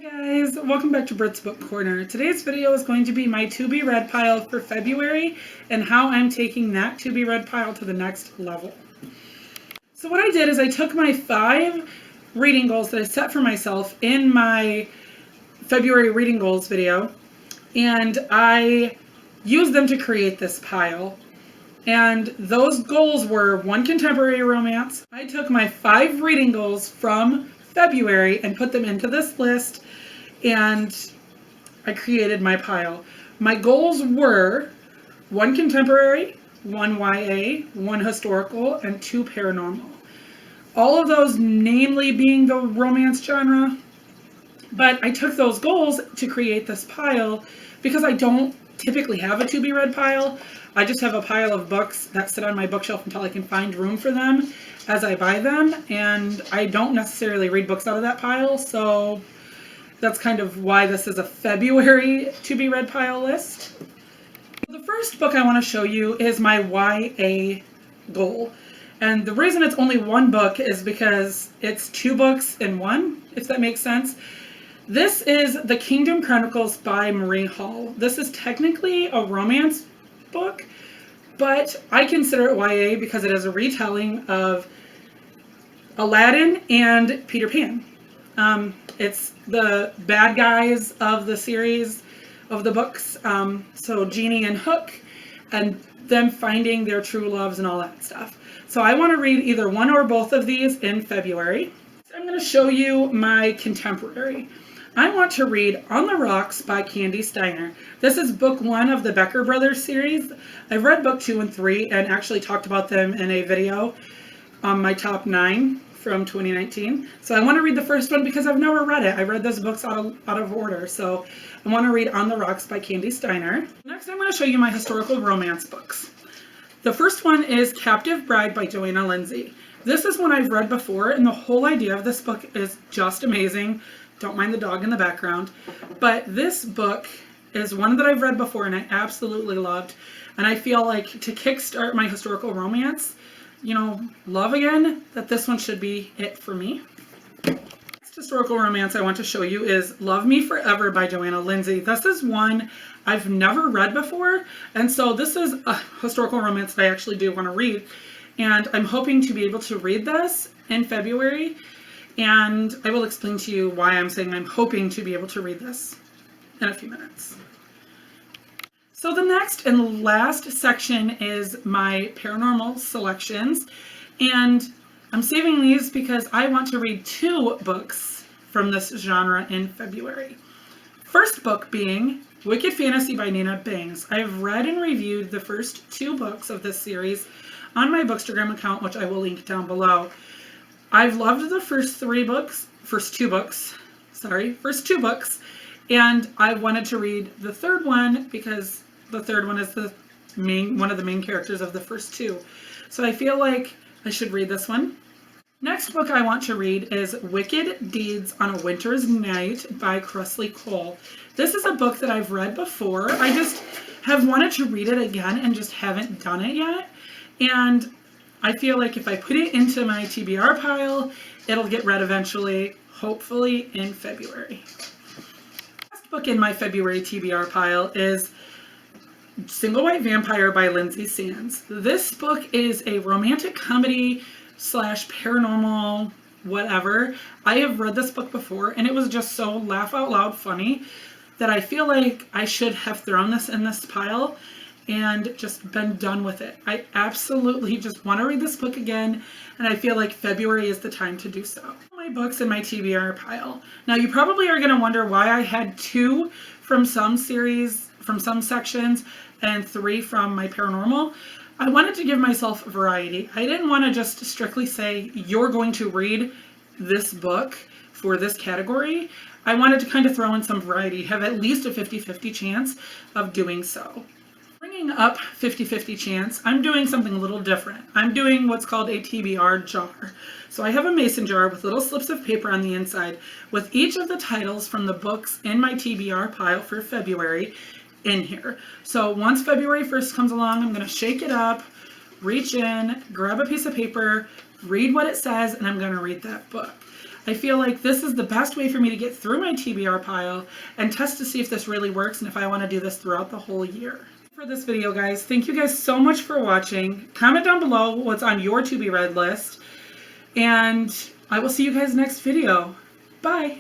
Hi guys, welcome back to Brit's Book Corner. Today's video is going to be my to be read pile for February and how I'm taking that to be read pile to the next level. So what I did is I took my 5 reading goals that I set for myself in my February reading goals video and I used them to create this pile. And those goals were 1 contemporary romance. I took my 5 reading goals from February and put them into this list and I created my pile. My goals were 1 contemporary, 1 YA, 1 historical, and 2 paranormal. All of those namely being the romance genre, but I took those goals to create this pile because I don't typically have a to be read pile. I just have a pile of books that sit on my bookshelf until I can find room for them as I buy them, and I don't necessarily read books out of that pile, so that's kind of why this is a February to be read pile list. The first book I want to show you is my YA goal, and the reason it's only 1 book is because it's 2 books in one, if that makes sense. This is The Kingdom Chronicles by Marie Hall. This is technically a romance book, but I consider it YA because it is a retelling of Aladdin and Peter Pan. It's the bad guys of the series of the books, so Genie and Hook, and them finding their true loves and all that stuff. So I want to read either one or both of these in February. So I'm going to show you my contemporary. I want to read On the Rocks by Candy Steiner. This is book 1 of the Becker Brothers series. I've read book 2 and 3 and actually talked about them in a video on my top 9 from 2019. So I want to read the first one because I've never read it. I read those books out of order. So I want to read On the Rocks by Candy Steiner. Next, I'm going to show you my historical romance books. The first one is Captive Bride by Joanna Lindsey. This is one I've read before, and the whole idea of this book is just amazing. Don't mind the dog in the background. But this book is one that I've read before and I absolutely loved. And I feel like to kickstart my historical romance, love again, that this one should be it for me. Next historical romance I want to show you is Love Me Forever by Joanna Lindsey. This is one I've never read before, and so this is a historical romance that I actually do want to read. And I'm hoping to be able to read this in February, and I will explain to you why I'm saying I'm hoping to be able to read this in a few minutes. So the next and last section is my paranormal selections, and I'm saving these because I want to read 2 books from this genre in February. First book being Wicked Fantasy by Nina Bangs. I've read and reviewed the first 2 books of this series on my Bookstagram account, which I will link down below. I've loved the first 2 books, and I wanted to read the third one because the third one is one of the main characters of the first 2. So I feel like I should read this one. Next book I want to read is Wicked Deeds on a Winter's Night by Kresley Cole. This is a book that I've read before. I just have wanted to read it again and just haven't done it yet. And I feel like if I put it into my TBR pile, it'll get read eventually, hopefully in February. The last book in my February TBR pile is Single White Vampire by Lindsay Sands. This book is a romantic comedy / paranormal whatever. I have read this book before and it was just so laugh out loud funny that I feel like I should have thrown this in this pile and just been done with it. I absolutely just want to read this book again, and I feel like February is the time to do so. My books in my TBR pile. Now you probably are going to wonder why I had 2 from some series, from some sections, and 3 from my paranormal. I wanted to give myself variety. I didn't want to just strictly say, you're going to read this book for this category. I wanted to kind of throw in some variety, have at least a 50-50 chance of doing so. Bringing up 50-50 chance, I'm doing something a little different. I'm doing what's called a TBR jar. So I have a mason jar with little slips of paper on the inside with each of the titles from the books in my TBR pile for February in here. So once February 1st comes along, I'm going to shake it up, reach in, grab a piece of paper, read what it says, and I'm going to read that book. I feel like this is the best way for me to get through my TBR pile and test to see if this really works and if I want to do this throughout the whole year. For this video, guys, thank you guys so much for watching. Comment down below what's on your to be read list, and I will see you guys next video. Bye.